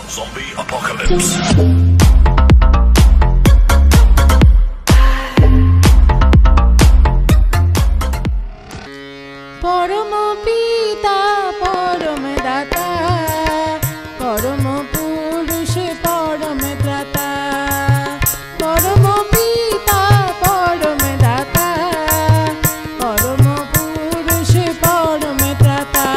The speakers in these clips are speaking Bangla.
Zombie apocalypse. परम पिता परम दाता परम पुरुष परम त्राता परम पिता परम दाता परम पुरुष परम त्राता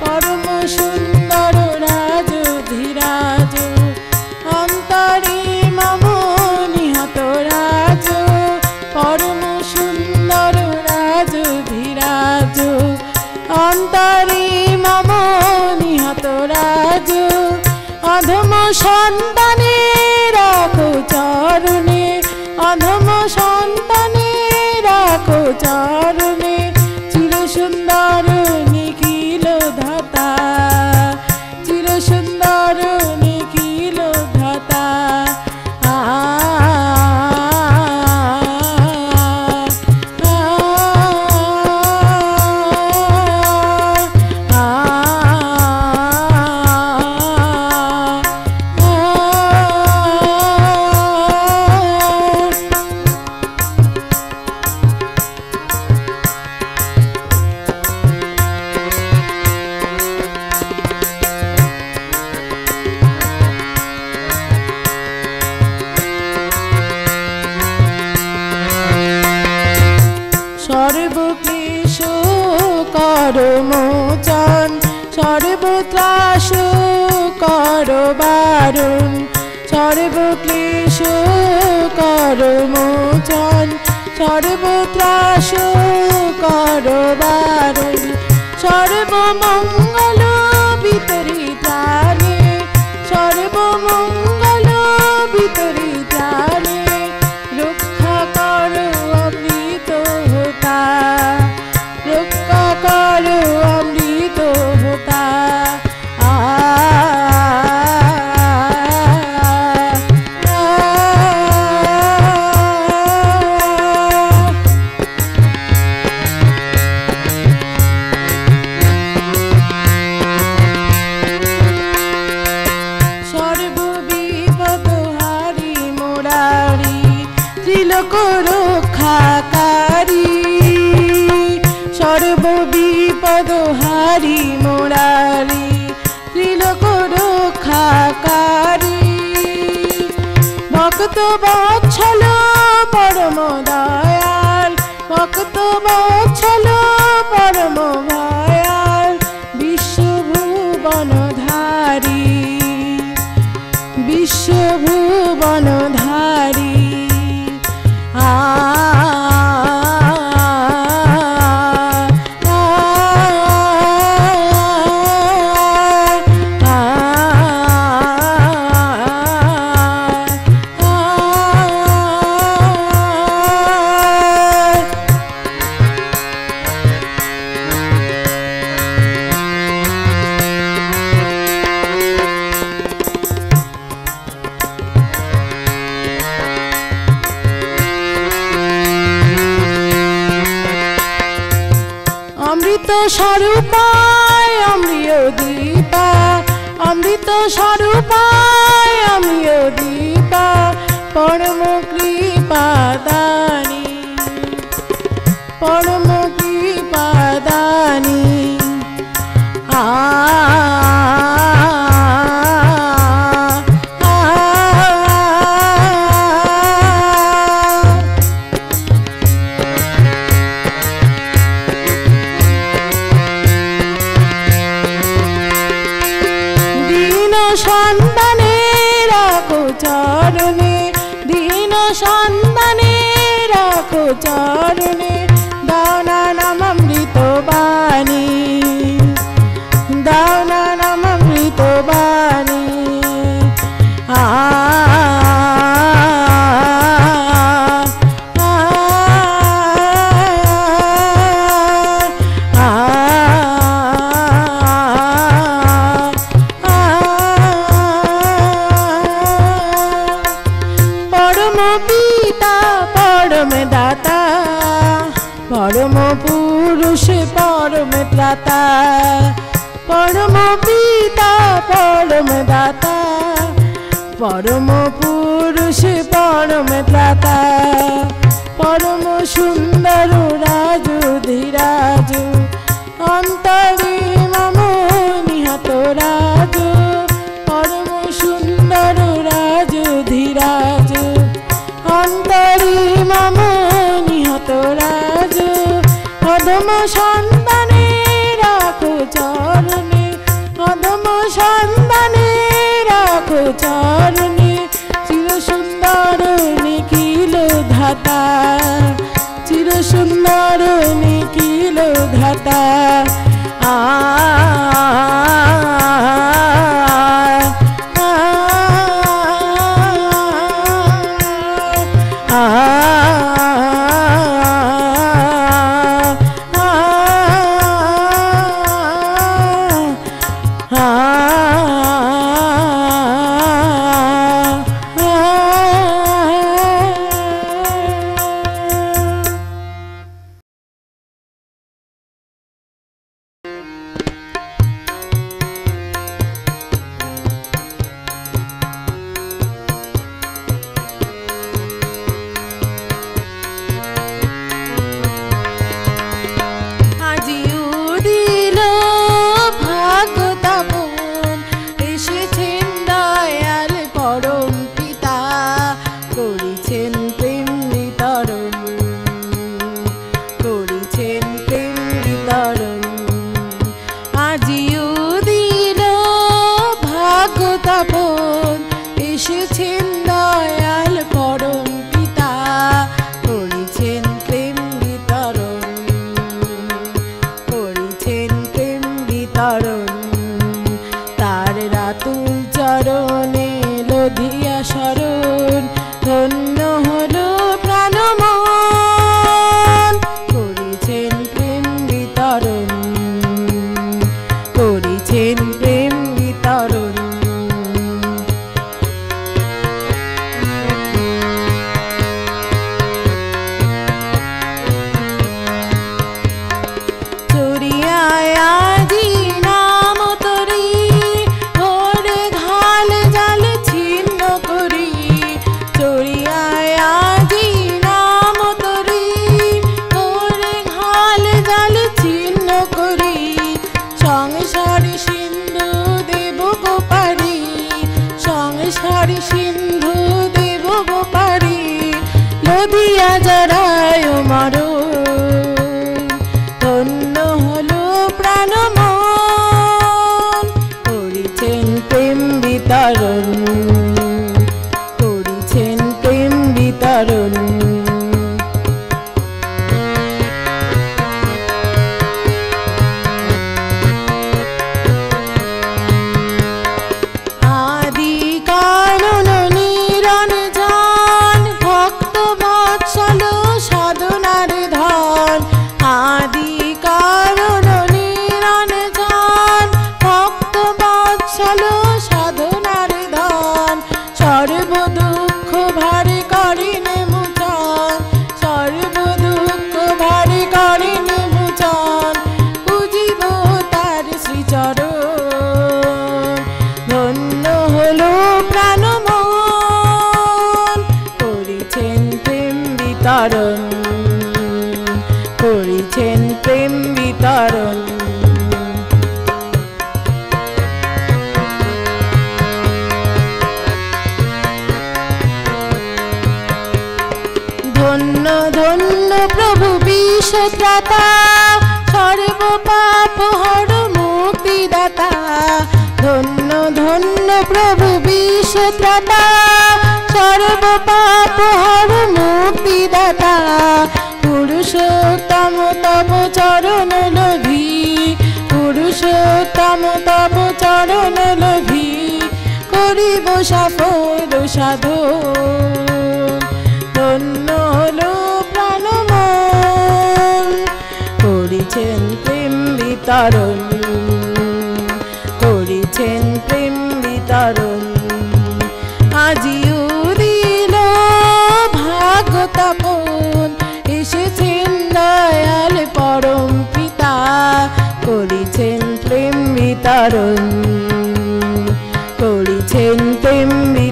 परम सुंदर राज धीराज अंतरे मम निहत राज परम सुंदर राज धीराज अंतरे मम निहत राज अधम सन्ताने राखो चरणे अधम सन्ताने राखो चरणे चिर सुंदर निखिल धाता चिर सुंदर निखिल धाता सर्वक्लेश करो मोचन सर्वत्रास करो बारुण सर्वक्लेश करो मोचन सर्वत्रास करो बारुण सर्वमंगल वितरिताने सर्वमंगल वितरिताने रक्षा करो अमृत होता रक्षा करो अमृत होता सर्वविपदहारी मुरारी त्रिलोक रक्षाकारी सर्वविपदहारी मुरारी त्रिलोक रक्षाकारी भक्त वत्सल परम दयाल भक्त वत्सल परम दयाल विश्वभुवनधारी विश्वभुवनधारी अमृत स्वरूपाय अमृत दीपा अमृत स्वरूपाय अमृत दीपा परम कृपादानी परम कृपादानी सन्ताने राखो चरणे दीन सन्ताने राखो चरणे दाना नाम अमृत बाणी दाना नाम अमृत बाणी परम दाता परम पुरुष परम त्राता परम पुरुष परम त्राता परम सुंदर राजु धीराजु अंतरे मम निहत राजु परम सुंदर राजु धीराजु अंतरे मम निहत राजु अधम सन्ताने राखो चरणे अधम सन्ताने राखो चरणे चिर सुंदर निखिल धाता चिर सुंदर निखिल धाता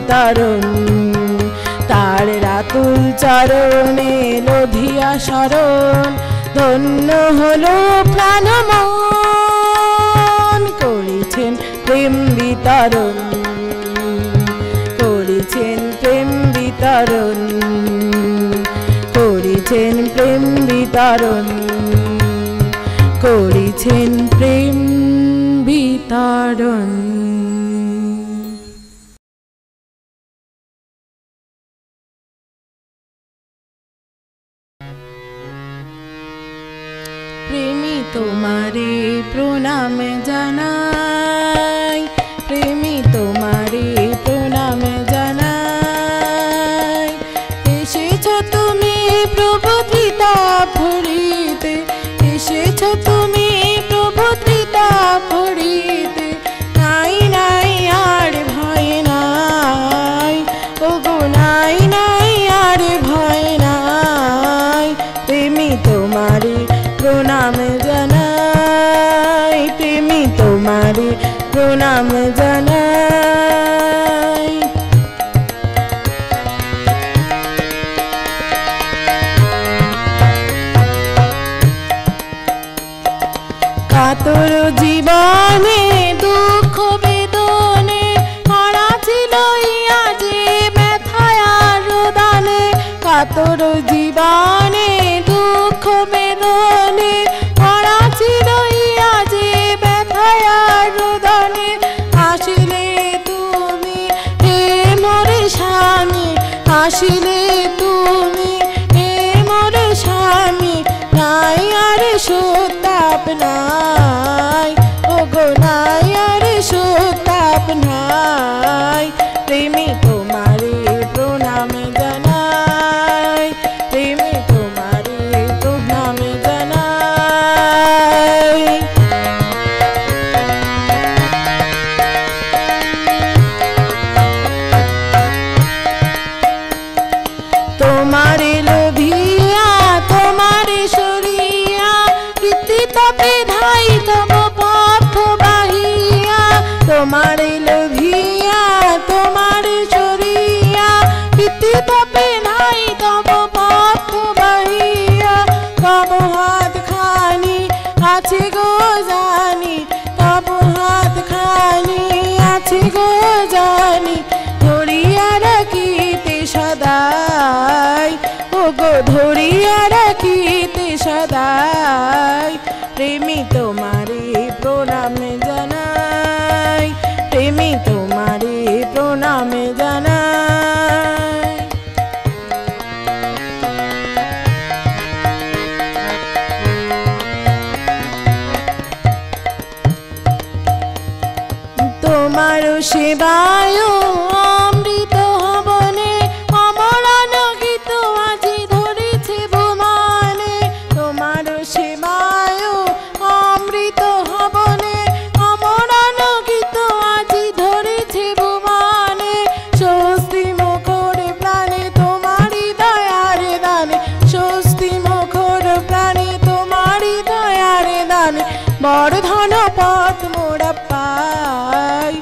বিতরণ তার রাতুল চরণে লোধিয়া শরণ ধন্য হলো প্রাণ মন করেছেন প্রেম বিতরণ করেছেন প্রেম বিতরণ করেছেন প্রেম বিতরণ করেছেন প্রেম বিতরণ। প্রেমী তোমারে প্রণাম জানাই প্রেমী তোমারে প্রণাম জানাই এসেছ তুমি প্রভু ত্রিতাপ ভরিতে এসেছ তুমি প্রভু ত্রিতাপ ভরিতে নাই নাই আর ভয় নাই ওগো নাই নাই আর ভয় নাই প্রেমী তোমারে প্রণাম জানাই প্রেমী তোমারে প্রণাম জানাই। কাতর জীবনে দুঃখ বেদনে ভরা ছিল যে ব্যথায় আর রোদনে কাতর জীবনে দুঃখ বেদনে ভরা ছিল যে ব্যথায় আর রোদনে আসিলে তুমি হে মোর স্বামী আসিলে তুমি হে মোর স্বামী নাই আর সুতাপ নাই ওগো নাই আর সুতাপ নাই প্রেমী তোমারে প্রণাম জানাই প্রেমী তোমারে প্রণাম জানাই। তোমারে লোভিয়া তোমারে সরিয়া কৃতিতাপে ধাই তব পথ বাহিয়া তোমারে লোভিয়া তোমারে সরিয়া কৃতিতাপে ধাই তব পথ বাহিয়া তব হাত খানি আছে গো জানি তব হাত খানি আছে গো জানি ধরিয়া রাখিতে সদাই ওগো ধরিয়া রাখিতে সদাই প্রেমী তোমারে প্রণাম জানাই প্রেমী তোমারে প্রণাম জানাই। তোমার সেবায় অমৃত হবনে অমরান গীত আজি ধরেছে ভুবনে তোমার সেবায় অমৃত হবনে অমরান গীত আজি ধরেছে ভুবনে স্বস্তি মুখর প্রাণে তোমারি দয়ার দানে স্বস্তি মুখর প্রাণে তোমারি দয়ার দানে বড় ধন পথ মোরা পাই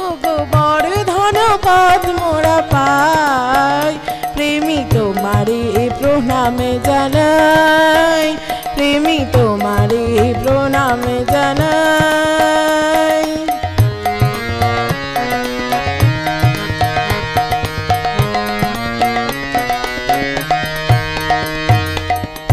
ওগো বড় ধন পথ মোরা পাই প্রেমী তোমারে প্রণাম জানাই প্রেমী তোমারে প্রণাম জানাই।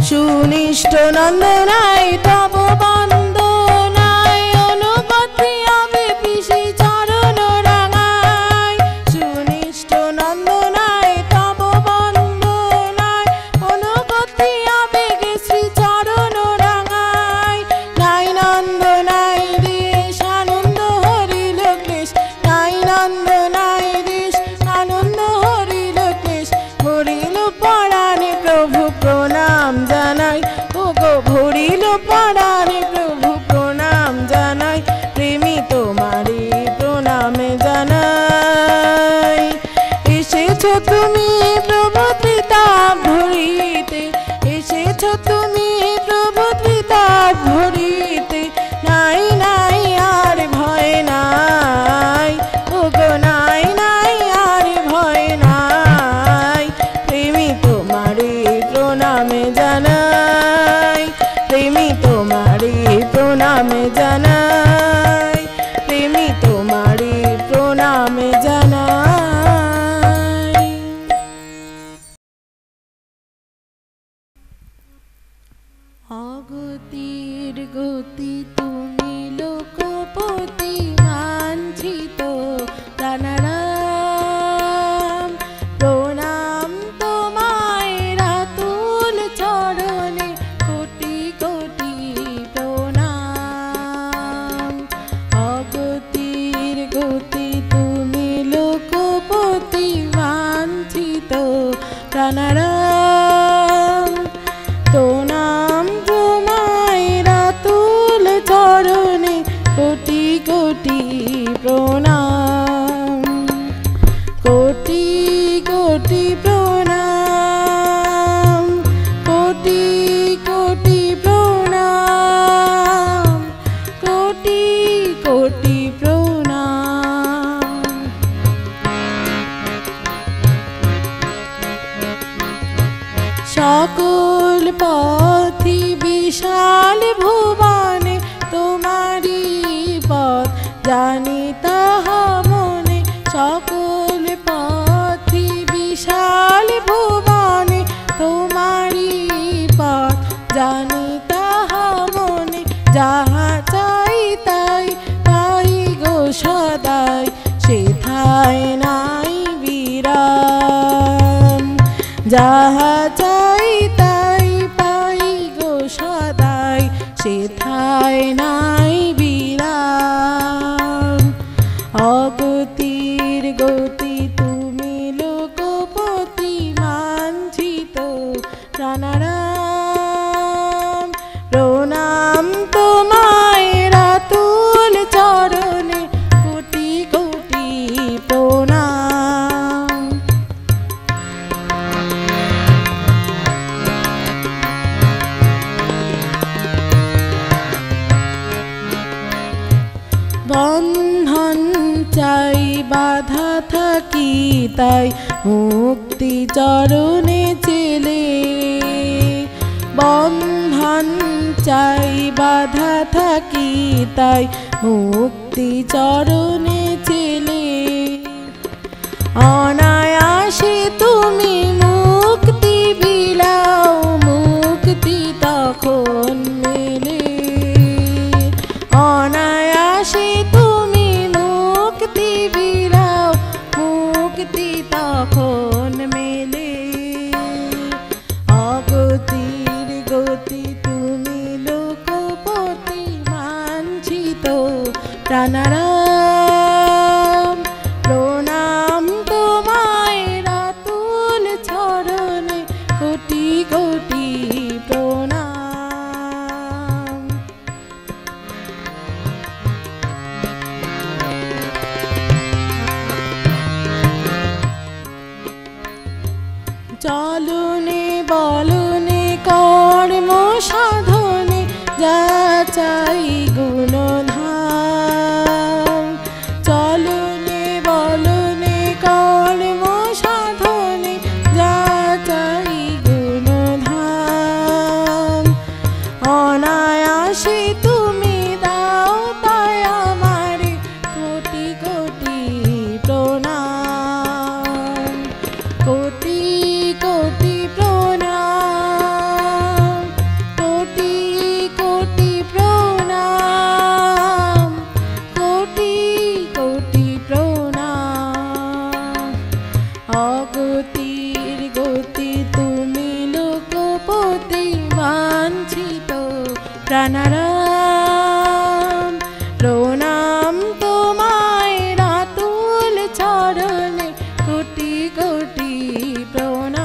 সুনিষ্ঠ নন্দনাই তব বন্দনাই অনুগতি আবে পিসি চরণ রাঙাই সুনিষ্ঠ নন্দনাই তব বন্দনাই অনুগতি আবে শ্রী চরণ রাঙাই নাই নন্দন প্রাণারাম প্রণাম তোমায় রাতুল চরণে কোটি কোটি প্রণাম কোটি কোটি প্রণাম কোটি কোটি প্রণাম কোটি কোটি প্রণাম সকল পথি বিশাল ভুবনে তোমারি পথ জানি তাহা মনে সকল পথি বিশাল ভুবনে তোমারি পথ জানি তাহা মনে যাহা চাই তাই পাই গো সদাই সেথায় নাই বিরাম যাহা চাই তাই পাই গো সদাই সেথায় নাই বিরাম অগতির গতি তুমি লোকপতি মাঞ্ছিত প্রাণারাম প্রণাম তোমায় রাতুল চরণে কোটি কোটি প্রণাম বন্ধন চাই বাধা থাকি তাই মুক্তি চরণে চেলে বন্ধন চাই বাধা থাকি তাই মুক্তি চরণে চেলে অনায়াসে তুমি মুক্তি বিলাও মুক্তি তখন মেলে অনায়াসে তুমি মুক্তি বিলাও মুক্তি তখন মেলে অগতির গতি তুমি লোকপতি মাঞ্ছিত প্রাণারাম প্রণাম তোমায় রাতুল চরণে কোটি কোটি প্রণাম চলনে বলনে কর্ম সাধনে যা চাই গুণধাম চলনে বলনে কর্ম সাধনে যা চাই গুণধাম অনায়াসে তুমি দাও তাই আমারে কোটি কোটি প্রণাম কোটি কোটি প্রণাম কোটি কোটি প্রণাম কোটি কোটি প্রণাম অগতির গতি তুমি লোকপতি বাঞ্ছিত প্রাণারাম প্রণাম তোমায় রাতুল চরণে কোটি কোটি প্রণাম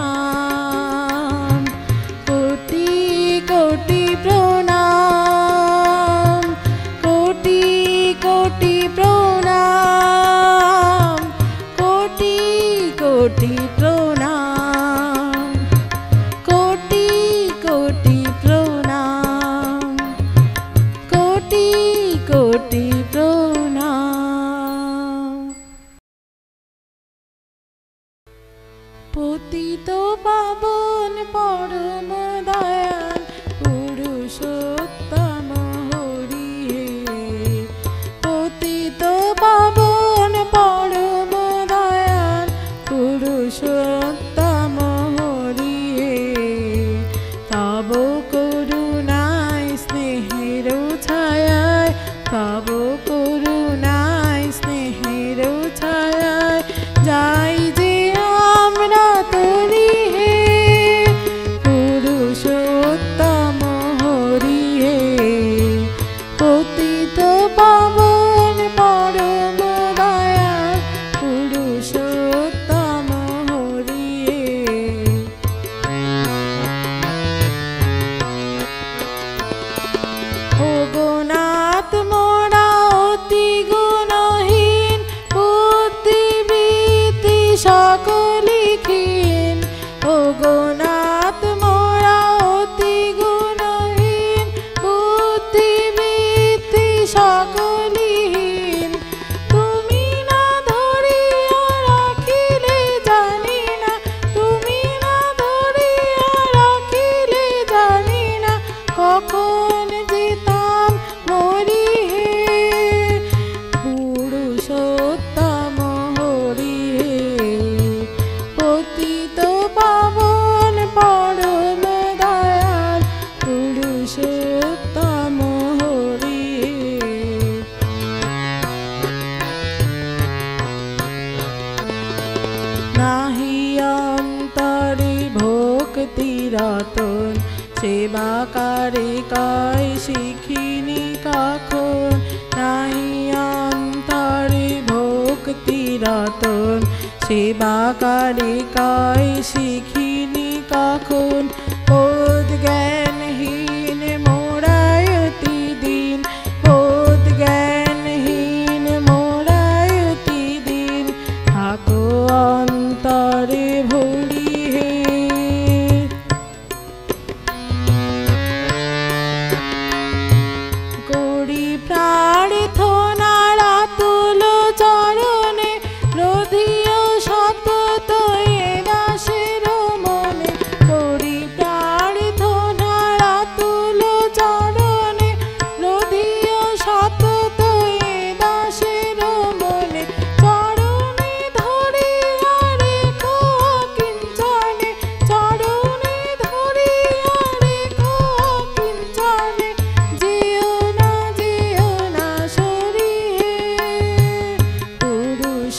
কোটি কোটি প্রণাম কোটি কোটি প্রণাম কোটি কোটি প্রণাম কোটি কোটি প্রণাম কোটি কোটি প্রণাম পতিত পাবন পরম দয়াল পুরুষোত্তম হরি হে পতিত পাবন পরম দয়াল পুরুষোত্তম হরি হে তব করুণায় স্নেহের ছায়ায় তব করুণায় স্নেহের ছায়ায় যাই যে আমরা তরি হে পুরুষোত্তম রতন সেবা কারে কয় শিখিনি কখন নাহি অন্তরে ভক্তি রতন সেবা কারে কয় শিখিনি কখন বোধ জ্ঞানহীন মোরায়তি দিন বোধ জ্ঞানহীন মোরায়তি দিন থাকো অন্তরে ভরি হে করি প্রার্থনা রাতুল চরণে রোধিও সতত এ দাসের মনে করি প্রার্থনা রাতুল চরণে রোধিও সতত এ দাসের মনে চরণে ধরে রেখো কিঞ্চনে চরণে ধরে রেখো কিঞ্চনে যেও না সরিয়ে পুরুষ